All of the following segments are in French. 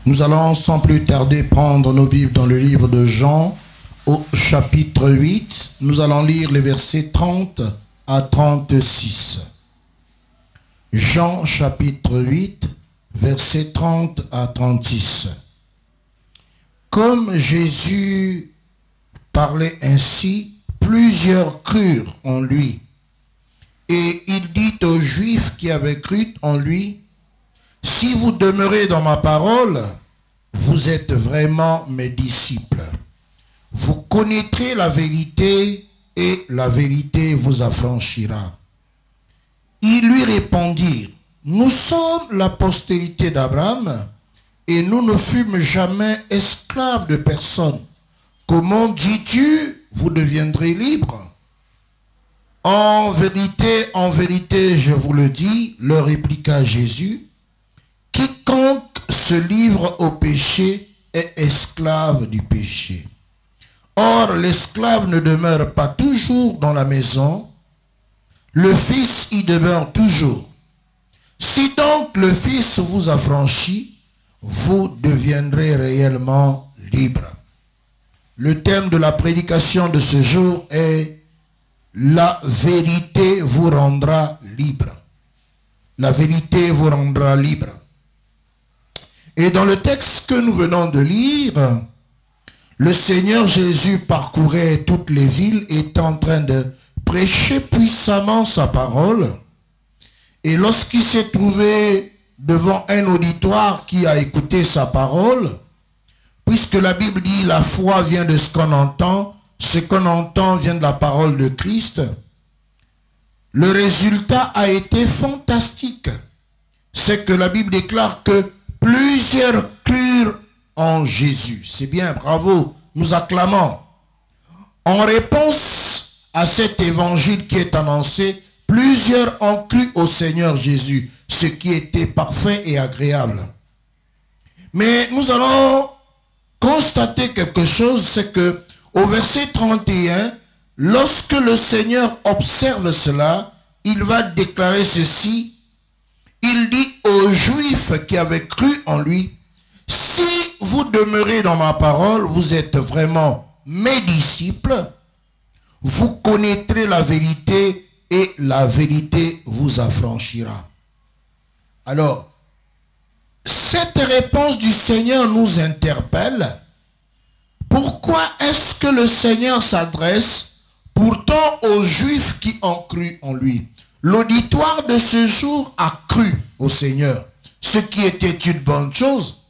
Nous allons sans plus tarder prendre nos Bibles dans le livre de Jean au chapitre 8. Nous allons lire les versets 30 à 36. Jean chapitre 8, versets 30 à 36. Comme Jésus parlait ainsi, plusieurs crurent en lui. Et il dit aux Juifs qui avaient cru en lui, « Si vous demeurez dans ma parole, vous êtes vraiment mes disciples. Vous connaîtrez la vérité et la vérité vous affranchira. » Ils lui répondirent, « Nous sommes la postérité d'Abraham et nous ne fûmes jamais esclaves de personne. Comment dis-tu, vous deviendrez libres? » En vérité, je vous le dis, leur répliqua Jésus, quiconque se livre au péché est esclave du péché. Or, l'esclave ne demeure pas toujours dans la maison, le Fils y demeure toujours. Si donc le Fils vous affranchit, vous deviendrez réellement libres. Le thème de la prédication de ce jour est « La vérité vous rendra libre ». La vérité vous rendra libre. Et dans le texte que nous venons de lire, le Seigneur Jésus parcourait toutes les villes et était en train de prêcher puissamment sa parole. Et lorsqu'il s'est trouvé devant un auditoire qui a écouté sa parole, puisque la Bible dit la foi vient de ce qu'on entend vient de la parole de Christ, le résultat a été fantastique. C'est que la Bible déclare que plusieurs crurent en Jésus. C'est bien, bravo, nous acclamons. En réponse à cet évangile qui est annoncé, plusieurs ont cru au Seigneur Jésus, ce qui était parfait et agréable. Mais nous allons constater quelque chose, c'est que au verset 31, lorsque le Seigneur observe cela, il va déclarer ceci. Il dit aux Juifs qui avaient cru en lui, « Si vous demeurez dans ma parole, vous êtes vraiment mes disciples, vous connaîtrez la vérité et la vérité vous affranchira. » Alors, cette réponse du Seigneur nous interpelle. Pourquoi est-ce que le Seigneur s'adresse pourtant aux Juifs qui ont cru en lui? L'auditoire de ce jour a cru au Seigneur, ce qui était une bonne chose.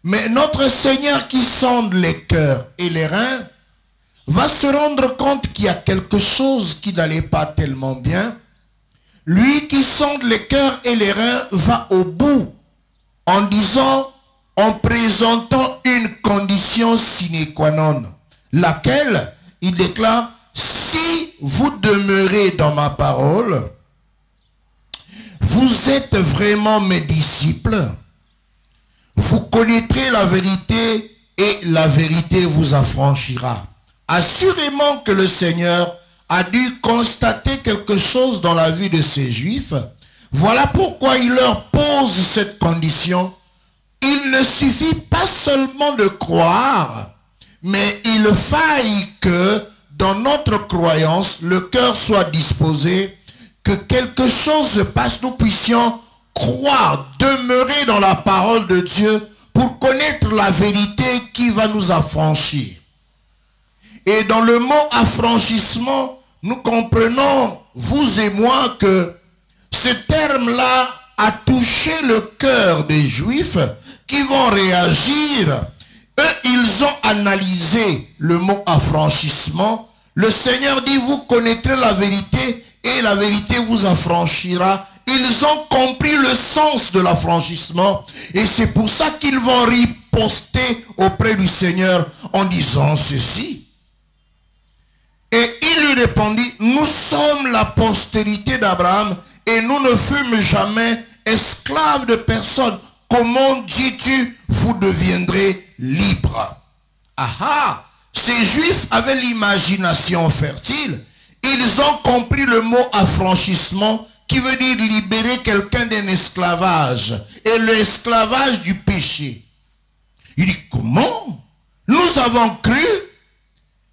Mais notre Seigneur qui sonde les cœurs et les reins va se rendre compte qu'il y a quelque chose qui n'allait pas tellement bien. Lui qui sonde les cœurs et les reins va au bout en disant, en présentant une condition sine qua non, laquelle il déclare, si vous demeurez dans ma parole, vous êtes vraiment mes disciples, vous connaîtrez la vérité et la vérité vous affranchira. Assurément que le Seigneur a dû constater quelque chose dans la vie de ces Juifs. Voilà pourquoi il leur pose cette condition. Il ne suffit pas seulement de croire, mais il faille que dans notre croyance, le cœur soit disposé, que quelque chose se passe, nous puissions croire, demeurer dans la parole de Dieu pour connaître la vérité qui va nous affranchir. Et dans le mot affranchissement, nous comprenons, vous et moi, que ce terme-là a touché le cœur des Juifs qui vont réagir. Eux, ils ont analysé le mot affranchissement. Le Seigneur dit, vous connaîtrez la vérité et la vérité vous affranchira. Ils ont compris le sens de l'affranchissement et c'est pour ça qu'ils vont riposter auprès du Seigneur en disant ceci. Et il lui répondit, nous sommes la postérité d'Abraham et nous ne fûmes jamais esclaves de personne. Comment dis-tu, vous deviendrez libres? Ah, ces Juifs avaient l'imagination fertile. Ils ont compris le mot affranchissement qui veut dire libérer quelqu'un d'un esclavage. Et l'esclavage du péché. Il dit, comment? Nous avons cru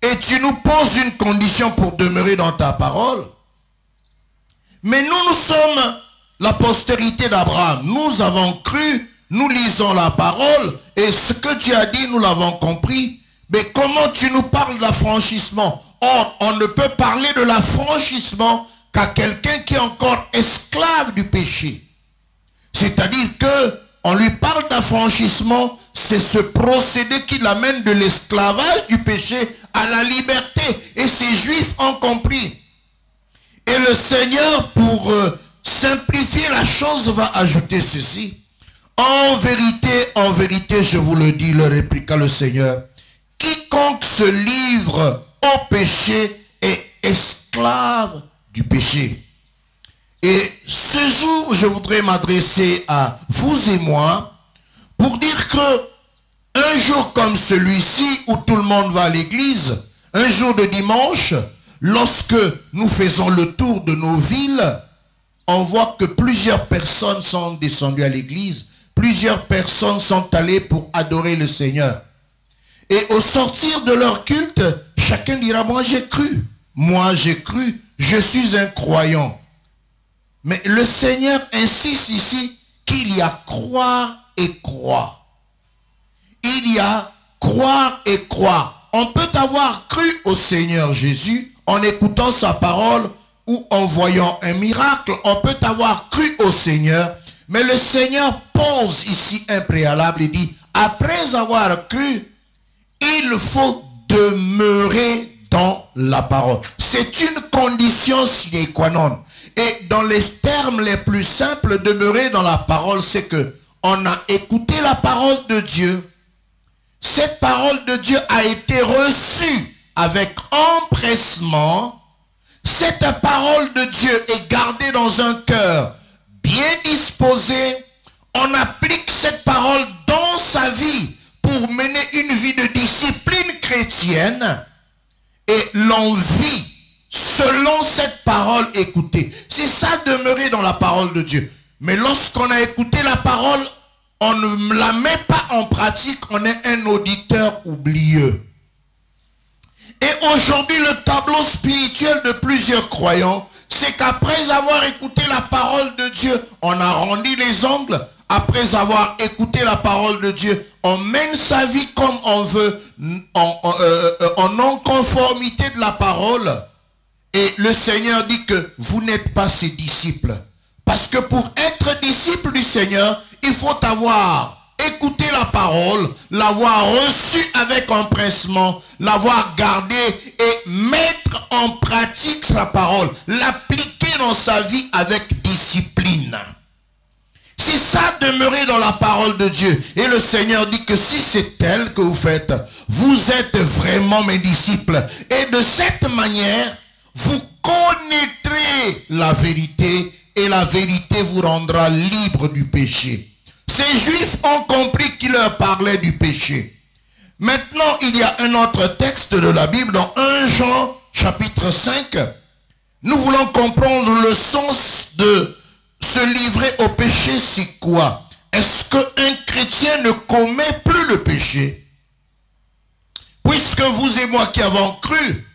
et tu nous poses une condition pour demeurer dans ta parole. Mais nous sommes la postérité d'Abraham. Nous avons cru, nous lisons la parole et ce que tu as dit, nous l'avons compris. Mais comment tu nous parles d'affranchissement? Or, on ne peut parler de l'affranchissement qu'à quelqu'un qui est encore esclave du péché. C'est-à-dire que on lui parle d'affranchissement, c'est ce procédé qui l'amène de l'esclavage du péché à la liberté. Et ces Juifs ont compris. Et le Seigneur, pour simplifier la chose, va ajouter ceci. En vérité, je vous le dis, le répliqua le Seigneur, quiconque se livre au péché est esclave du péché. Et ce jour, je voudrais m'adresser à vous et moi pour dire que un jour comme celui-ci où tout le monde va à l'église, un jour de dimanche, lorsque nous faisons le tour de nos villes, on voit que plusieurs personnes sont descendues à l'église, plusieurs personnes sont allées pour adorer le Seigneur. Et au sortir de leur culte, chacun dira, moi j'ai cru, je suis un croyant. Mais le Seigneur insiste ici qu'il y a croire et croire. Il y a croire et croire. On peut avoir cru au Seigneur Jésus en écoutant sa parole ou en voyant un miracle. On peut avoir cru au Seigneur, mais le Seigneur pose ici un préalable et dit, après avoir cru, il faut demeurer dans la parole. C'est une condition sine qua non. Et dans les termes les plus simples, demeurer dans la parole, c'est que on a écouté la parole de Dieu. Cette parole de Dieu a été reçue avec empressement. Cette parole de Dieu est gardée dans un cœur bien disposé. On applique cette parole dans sa vie pour mener une vie de discipline chrétienne et l'envie selon cette parole écoutée. C'est ça, demeurer dans la parole de Dieu. Mais lorsqu'on a écouté la parole, on ne la met pas en pratique, on est un auditeur oublieux. Et aujourd'hui, le tableau spirituel de plusieurs croyants, c'est qu'après avoir écouté la parole de Dieu, on a rendu les ongles. Après avoir écouté la parole de Dieu, on mène sa vie comme on veut, en non-conformité de la parole. Et le Seigneur dit que vous n'êtes pas ses disciples. Parce que pour être disciple du Seigneur, il faut avoir écouté la parole, l'avoir reçue avec empressement, l'avoir gardée et mettre en pratique sa parole, l'appliquer dans sa vie avec discipline. C'est ça, demeurer dans la parole de Dieu. Et le Seigneur dit que si c'est tel que vous faites, vous êtes vraiment mes disciples. Et de cette manière, vous connaîtrez la vérité et la vérité vous rendra libre du péché. Ces Juifs ont compris qu'il leur parlait du péché. Maintenant, il y a un autre texte de la Bible dans 1 Jean chapitre 5. Nous voulons comprendre le sens de se livrer au péché, c'est quoi? Est-ce qu'un chrétien ne commet plus le péché? Puisque vous et moi qui avons cru,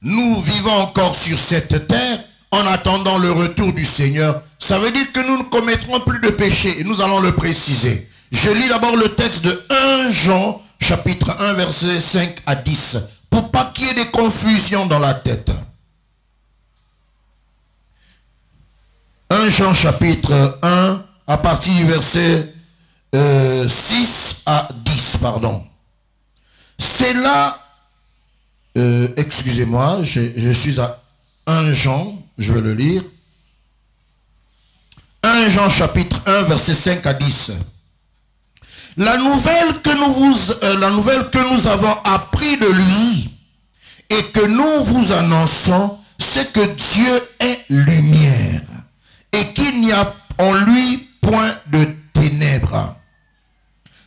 nous vivons encore sur cette terre en attendant le retour du Seigneur, ça veut dire que nous ne commettrons plus de péché et nous allons le préciser. Je lis d'abord le texte de 1 Jean chapitre 1 versets 5 à 10 pour pas qu'il y ait des confusions dans la tête. 1 Jean chapitre 1 à partir du verset 6 à 10, pardon. C'est là, excusez-moi, je suis à 1 Jean, je vais le lire. 1 Jean chapitre 1 verset 5 à 10. La nouvelle que nous avons appris de lui et que nous vous annonçons, c'est que Dieu est lumière et qu'il n'y a en lui point de ténèbres.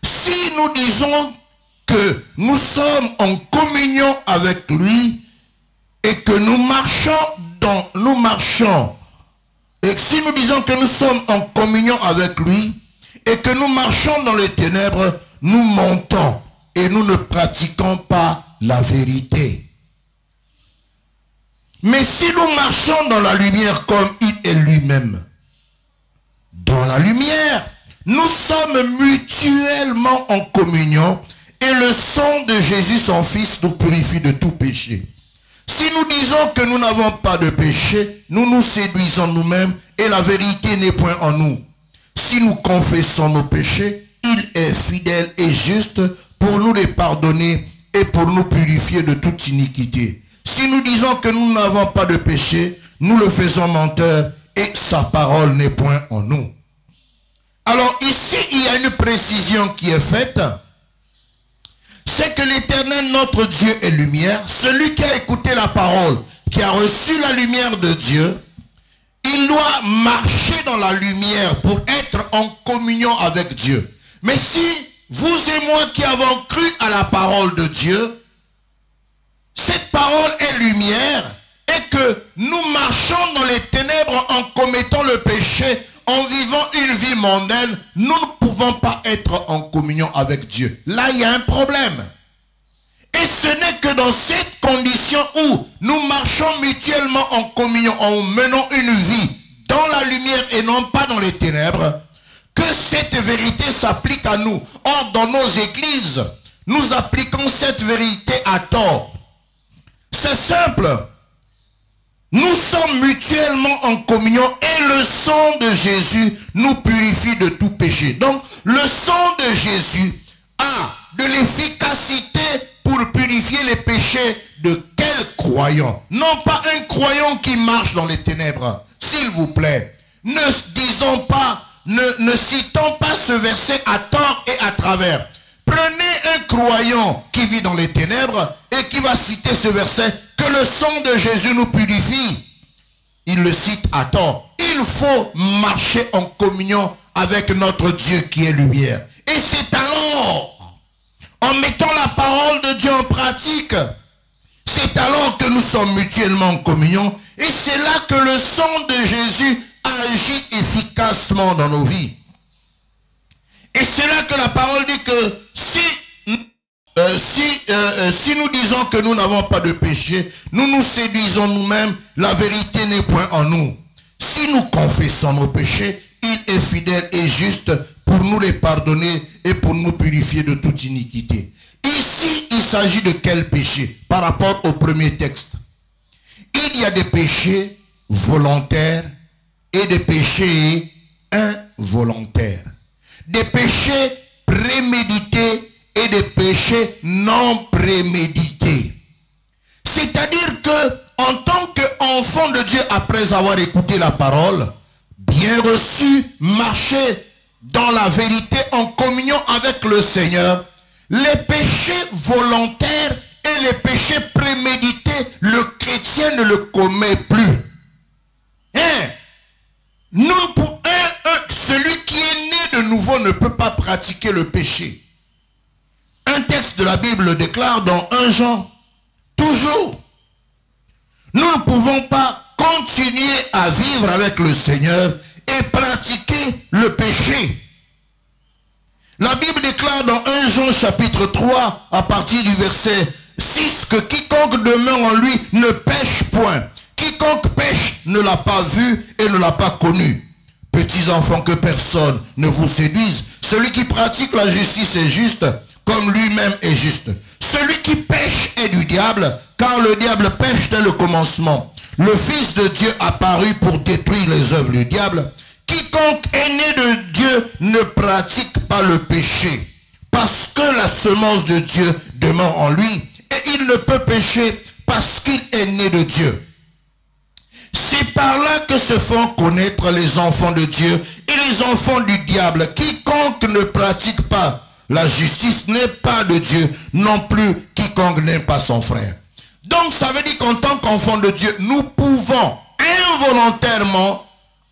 Si nous disons que nous sommes en communion avec lui et que et si nous disons que nous sommes en communion avec lui et que nous marchons dans les ténèbres, nous mentons et nous ne pratiquons pas la vérité. Mais si nous marchons dans la lumière comme il est lui-même, dans la lumière, nous sommes mutuellement en communion et le sang de Jésus, son Fils, nous purifie de tout péché. Si nous disons que nous n'avons pas de péché, nous nous séduisons nous-mêmes et la vérité n'est point en nous. Si nous confessons nos péchés, il est fidèle et juste pour nous les pardonner et pour nous purifier de toute iniquité. Si nous disons que nous n'avons pas de péché, nous le faisons menteur et sa parole n'est point en nous. Alors ici, il y a une précision qui est faite. C'est que l'Éternel, notre Dieu, est lumière. Celui qui a écouté la parole, qui a reçu la lumière de Dieu, il doit marcher dans la lumière pour être en communion avec Dieu. Mais si vous et moi qui avons cru à la parole de Dieu, cette parole est lumière et que nous marchons dans les ténèbres en commettant le péché, en vivant une vie mondaine, nous ne pouvons pas être en communion avec Dieu. Là, il y a un problème. Et ce n'est que dans cette condition où nous marchons mutuellement en communion, en menant une vie dans la lumière et non pas dans les ténèbres, que cette vérité s'applique à nous. Or, dans nos églises, nous appliquons cette vérité à tort. C'est simple. Nous sommes mutuellement en communion et le sang de Jésus nous purifie de tout péché. Donc, le sang de Jésus a de l'efficacité pour purifier les péchés de quel croyant? Non pas un croyant qui marche dans les ténèbres. S'il vous plaît, ne disons pas, ne citons pas ce verset à tort et à travers. Prenez un croyant qui vit dans les ténèbres et qui va citer ce verset, que le sang de Jésus nous purifie. Il le cite à tort. Il faut marcher en communion avec notre Dieu qui est lumière. Et c'est alors, en mettant la parole de Dieu en pratique, c'est alors que nous sommes mutuellement en communion. Et c'est là que le sang de Jésus agit efficacement dans nos vies. Et c'est là que la parole dit que si nous disons que nous n'avons pas de péché, nous nous séduisons nous-mêmes, la vérité n'est point en nous. Si nous confessons nos péchés, il est fidèle et juste pour nous les pardonner et pour nous purifier de toute iniquité. Ici, il s'agit de quel péché? Par rapport au premier texte. Il y a des péchés volontaires et des péchés involontaires. Des péchés prémédités et des péchés non prémédités. C'est-à-dire que, en tant qu'enfant de Dieu, après avoir écouté la parole, bien reçu, marcher dans la vérité en communion avec le Seigneur, les péchés volontaires et les péchés prémédités, le chrétien ne le commet plus. Celui qui est né de nouveau ne peut pas pratiquer le péché. Un texte de la Bible déclare dans 1 Jean, toujours, nous ne pouvons pas continuer à vivre avec le Seigneur et pratiquer le péché. La Bible déclare dans 1 Jean chapitre 3, à partir du verset 6, que quiconque demeure en lui ne pêche point. Quiconque pêche ne l'a pas vu et ne l'a pas connu. Petits enfants, que personne ne vous séduise. Celui qui pratique la justice est juste, comme lui-même est juste. Celui qui pêche est du diable, car le diable pêche dès le commencement. Le Fils de Dieu apparut pour détruire les œuvres du diable. Quiconque est né de Dieu ne pratique pas le péché, parce que la semence de Dieu demeure en lui, et il ne peut pécher parce qu'il est né de Dieu. C'est par là que se font connaître les enfants de Dieu et les enfants du diable. Quiconque ne pratique pas la justice n'est pas de Dieu, non plus quiconque n'aime pas son frère. Donc ça veut dire qu'en tant qu'enfant de Dieu, nous pouvons involontairement,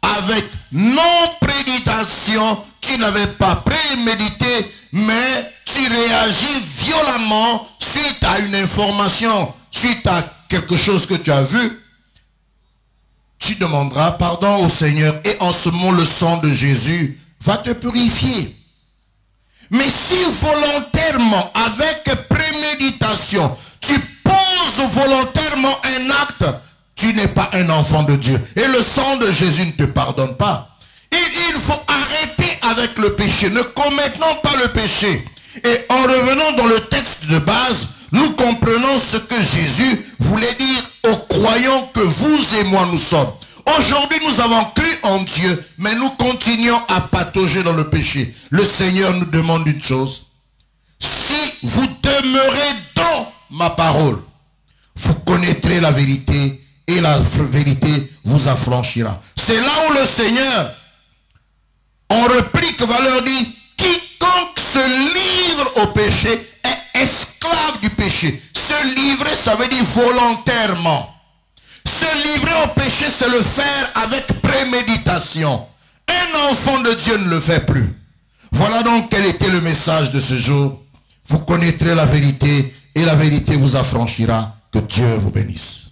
avec non-préditation, tu n'avais pas prémédité, mais tu réagis violemment suite à une information, suite à quelque chose que tu as vu. Tu demanderas pardon au Seigneur et en ce moment le sang de Jésus va te purifier. Mais si volontairement, avec préméditation, tu poses volontairement un acte, tu n'es pas un enfant de Dieu. Et le sang de Jésus ne te pardonne pas. Il faut arrêter avec le péché. Ne commettons pas le péché. Et en revenant dans le texte de base, nous comprenons ce que Jésus voulait dire aux croyants que vous et moi nous sommes. Aujourd'hui, nous avons cru en Dieu, mais nous continuons à patauger dans le péché. Le Seigneur nous demande une chose. Si vous demeurez dans ma parole, vous connaîtrez la vérité et la vérité vous affranchira. C'est là où le Seigneur, en réplique, va leur dire, quiconque se livre au péché est esclave du péché. Se livrer, ça veut dire volontairement. Se livrer au péché, c'est le faire avec préméditation. Un enfant de Dieu ne le fait plus. Voilà donc quel était le message de ce jour. Vous connaîtrez la vérité et la vérité vous affranchira. Que Dieu vous bénisse.